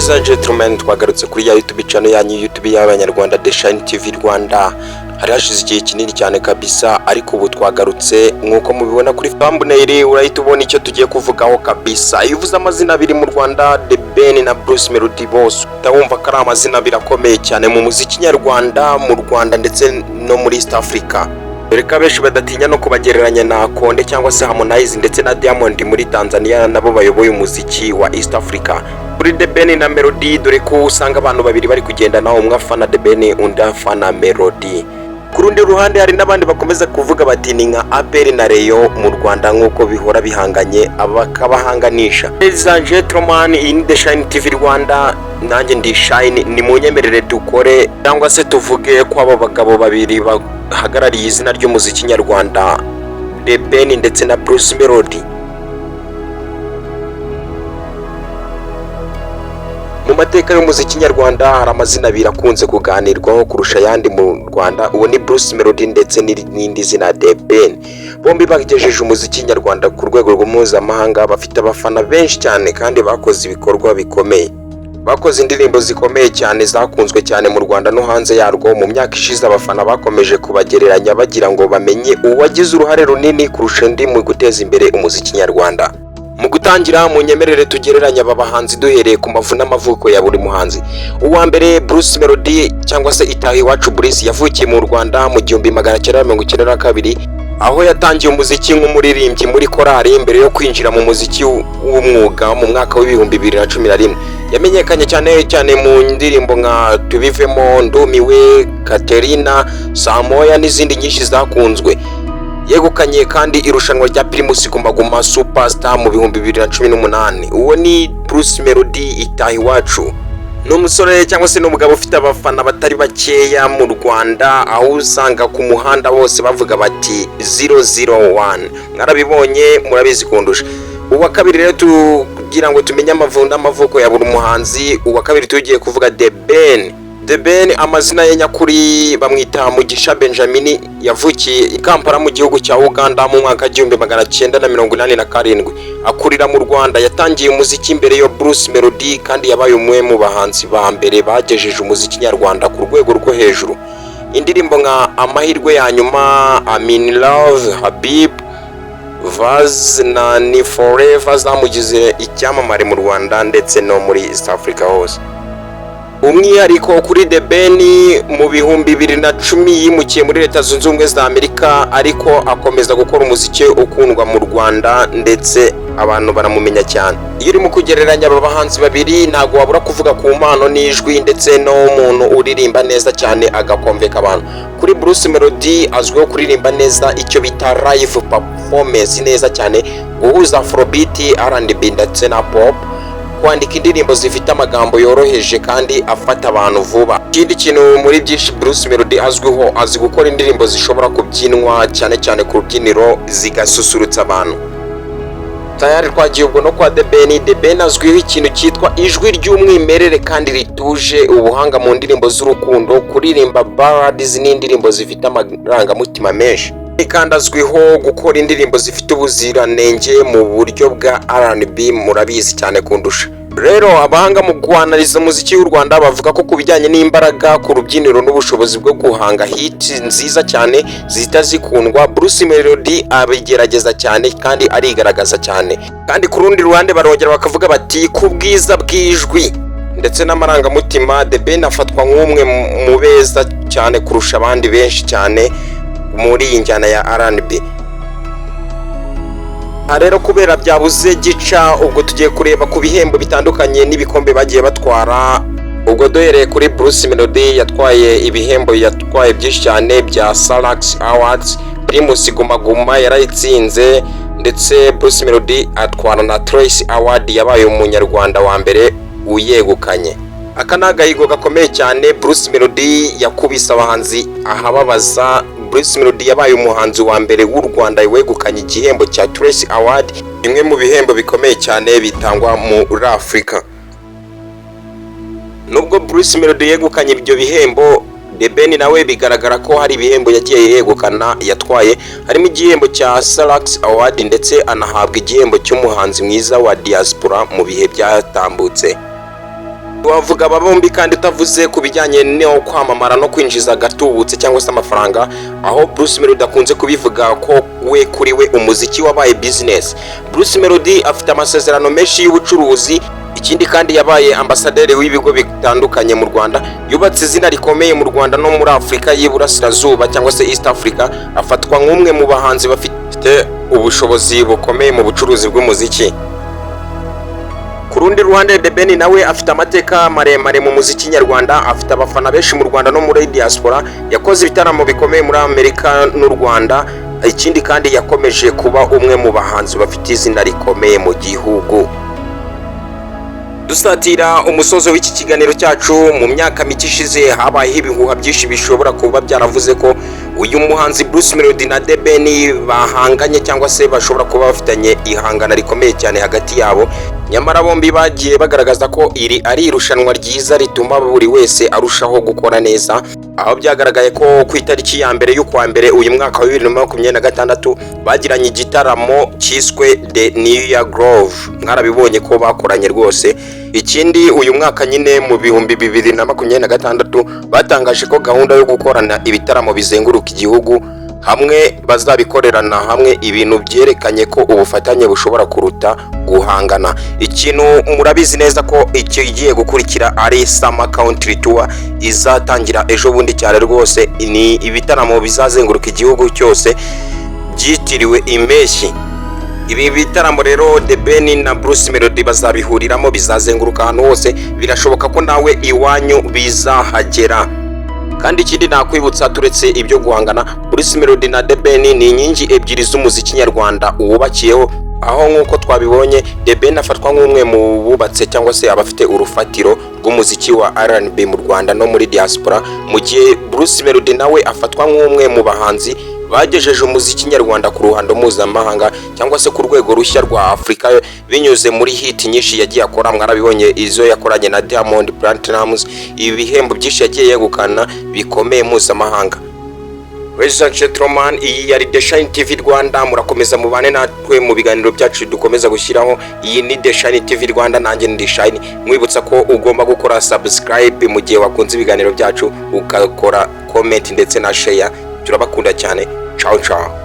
Ladies and gentlemen, twagarutse kuri ya YouTube channel yanyu YouTube y'abanyarwanda The Shine TV Rwanda. Hari hashize igihe kinini cyane kabisa, ariko ubu twagarutse nkuko mubibona kuri thumbnail, urahita ubona icyo tugiye kuvugaho kabisa. Iyo uvuze amazina abiri mu Rwanda, The Ben na Bruce Melody Boss, utawumva ko ari amazina birakomeye cyane mu muziki nyarwanda, mu Rwanda ndetse no muri East Africa. Reka benshi badatinya no kubagereranya na Konde cyangwa se Harmonize ndetse na Diamond muri Tanzania, nabo bayoboye umuziki wa East Africa. Kuri The Ben na Melody, dore ko usanga abantu babiri bari kugenda naho, umwe afana The Ben undi afana Melody. Ku rundi ruhande hari n'abandi bakomeza kuvuga bati ni nka APR na Rayon mu Rwanda nk'uko bihora bihanganye abakabahanganisha. Ladies and gentlemen, in The Shine TV Rwanda, nanjye ndi Shine, ni munyemerere dukore cyangwa se tuvuge ko abo bagabo babiri bahagarariye izina ry'umuziki nyarwanda, The Ben ndetse na Bruce Melody. Mu mateka y'umuziki nyarwanda hari amazina abiri akunze kuganirwaho kurusha ayandi mu Rwanda, uwo ni Bruce Melody ndetse n'indi zina The Ben. Bombi bagejeje umuziki nyarwanda ku rwego mpuzamahanga, bafite abafana benshi cyane kandi bakoze ibikorwa bikomeye. Bakoze indirimbo zikomeye cyane zakunzwe cyane mu Rwanda no hanze yarwo. Mu myaka ishize abafana bakomeje kubagereranya bagira ngo bamenye uwagize uruhare runini kurusha undi mu guteza imbere umuziki nyarwanda. Mu gutangira mu nyemerere tugereranya aba bahanzi duhereye ku mavu n'amavuko ya buri muhanzi. Uwa mbere Bruce Melody cyangwa se Itahiwacu Bruce yavukiye mu Rwanda mu 1992, aho yatangiye umuziki nk'umuririmbyi muri korali mbere yo kwinjira mu muziki w'umwuga mu mwaka w'2011. Yamenyekanye cyane mu ndirimbo nka Tubivemo, Ndumiwe, Katerina, Samoya n'izindi nyinshi zakunzwe. Yegukanye kandi irushanwa rya Primus Guma Guma Superstar mu 2018. Uwo ni Bruce Melody Itahiwacu. N'umusore cyangwa se n'umugabo ufite abafana batari bakeya mu Rwanda, aho usanga ku muhanda bose bavuga bati 001. Mwarabibonye, murabizi kundusha. Uwa kabiri rero tugira ngo tumenye amavuko ya buri muhanzi. Uwa kabiri tugiye kuvuga The Ben. The Ben amazina ye nyakuri bamwita Mugisha Benjamin, yavukiye i Kampala mu gihugu cya Uganda mu mwaka 1987. Akurira mu Rwanda, yatangiye umuziki imbere yo Bruce Melody kandi yabaye umwe mu bahanzi ba mbere bagejeje umuziki nyarwanda ku rwego rwo hejuru. Indirimbo nka Amahirwe ya Nyuma, I'm in Love, Habib, Vaz na Ni Forever zamugize icyamamare mu Rwanda ndetse no muri East Africa hose. Umwihariko kuri The Ben, mu 2010 yimukiye muri Leta Zunze Ubumwe za Amerika, ariko akomeza gukora umuziki ukundwa mu Rwanda ndetse abantu baramumenya cyane. Iyo urimo kugereranya aba bahanzi babiri, ntago wabura kuvuga ku mpano n'ijwi ndetse no umuntu uririmba neza cyane agakomveka abantu. Kuri Bruce Melody azwiho kuririmba neza icyo bita live performance neza cyane, guhuza Afrobeat, R&B ndetse na pop, kwandika indirimbo zifite amagambo yoroheje kandi afata abantu vuba. Ikindi kintu muri byinshi Bruce Melody azwiho, azi gukora indirimbo zishobora kubyinwa cyane ku rubyiniro zigasusurutsa abantu. Tayari twagiye ubwo no kwa The Ben. The Ben azwiho ikintu cyitwa ijwi ry'umwimerere kandi rituje, ubuhanga mu ndirimbo z'urukundo, kuririmba ballads n'indirimbo zifite amarangamutima menshi. Kandi azwiho gukora indirimbo zifite ubuziranenge mu buryo bwa R&B, murabizi cyane kundusha. Rero abahanga mu guanaliza umuziki w'u Rwanda bavuga ko kubijyanye n'imbaraga ku rubyiniro n'ubushobozi bwo guhanga hit nziza cyane zihita zikundwa, Bruce Melody abigerageza cyane kandi arigaragaza cyane. Kandi ku rundi ruhande barongera bakavuga bati ku bwiza bw'ijwi ndetse n'amarangamutima, The Ben afatwa nk'umwe mu beza cyane kurusha abandi benshi cyane muri iyi njyana ya R&B. Rero kubera byabuze gica, ubwo tugiye kureba ku bihembo bitandukanye n'ibikombe bagiye batwara. Ubwo dohereye kuri Bruce Melody, yatwaye ibihembo, yatwaye byinshi cyane bya Salax Awards, Primus Guma Guma yarayitsinze, ndetse Bruce Melody atwara na Trace Award, yabaye umunyarwanda wa mbere uyegukanye. Aka ni agahigo gakomeye cyane Bruce Melody yakubise abahanzi ahababaza. Bruce Melody yabaye umuhanzi wa mbere w'u Rwanda wegukanye igihembo cya Trace Award, imwe mu bihembo bikomeye cyane bitangwa muri Afurika. Nubwo Bruce Melody yegukanye ibyo bihembo, The Ben nawe bigaragara ko hari ibihembo yagiye yegukana yatwaye, harimo igihembo cya Salax Award ndetse anahabwa igihembo cy'umuhanzi mwiza wa diaspora mu bihe byatambutse. wavuga aba bombi kandi utavuze ku bijyanye no kwamamara no kwinjiza agatubutse cyangwa se amafaranga, aho Bruce Melody akunze kubivuga ko we kuri we umuziki wabaye business. Bruce Melody afite amasezerano menshi y'ubucuruzi, ikindi kandi yabaye ambasaderi w'ibigo bitandukanye mu Rwanda, yubatse izina rikomeye mu Rwanda no muri Afurika y'Iburasirazuba cyangwa se East Africa, afatwa nk'umwe mu bahanzi bafite ubushobozi bukomeye mu bucuruzi bw'umuziki. Ku rundi ruhande The Ben nawe afite amateka maremare mu muziki nyarwanda, afite abafana benshi mu Rwanda no muri diaspora, yakoze ibitaramo bikomeye muri Amerika n'u Rwanda, ikindi kandi yakomeje kuba umwe mu bahanzi bafite izina rikomeye mu gihugu. Dusatira umusozo w'iki kiganiro cyacu, mu myaka mike ishize habayeho ibihuha byinshi bishobora kuba byaravuze ko uyu muhanzi Bruce Melody na The Ben bahanganye cyangwa se bashobora kuba bafitanye ihangana rikomeye cyane hagati yabo. Nyamara bombi bagiye bagaragaza ko iri ari irushanwa ryiza rituma buri wese arushaho gukora neza, aho byagaragaye ko ku itariki ya mbere y'ukwa mbere uyu mwaka wa 2026 bagiranye igitaramo cyiswe The New Year Groove. Mwarabibonye ko bakoranye rwose. Ikindi uyu mwaka nyine mu 2026 batangaje ko gahunda yo gukorana ibitaramo bizenguruka igihugu hamwe bazabikorerana hamwe, ibintu byerekanye ko ubufatanye bushobora kuruta guhangana. Ikintu murabizi neza ko icyo igiye gukurikira ari Summer Country Tour, izatangira ejo bundi cyane rwose. Ni ibitaramo bizazenguruka igihugu cyose byitiriwe impeshyi. Ibi bitaramo rero The Ben na Bruce Melody bazabihuriramo, bizazenguruka ahantu hose, birashoboka ko nawe iwanyu bizahagera. Kandi ikindi nakwibutsa, turetse ibyo guhangana, Bruce Melody na The Ben ni inkingi ebyiri z'umuziki nyarwanda wubakiyeho, aho nk'uko twabibonye The Ben afatwa nk'umwe mu bubatse cyangwa se abafite urufatiro rw'umuziki wa R&B mu Rwanda no muri diaspora, mu gihe Bruce Melody nawe afatwa nk'umwe mu bahanzi bagejeje umuziki nyarwanda ku ruhando mpuzamahanga cyangwa se ku rwego rushya rwa Afurika binyuze muri hit nyinshi yagiye akora. Mwarabibonye izo yakoranye na Diamond Platnumz, ibi bihembo byinshi yagiye yegukana bikomeye mpuzamahanga. Iyi yari The Shine TV Rwanda, murakomeza mubane natwe mu biganiro byacu dukomeza gushyiraho. Iyi ni The Shine TV Rwanda, nanjye ndi Shine. Mwibutsa ko ugomba gukora subscribe mu gihe wakunze ibiganiro byacu, ugakora comment ndetse na share. Turabakunda cyane. Ciao ciao.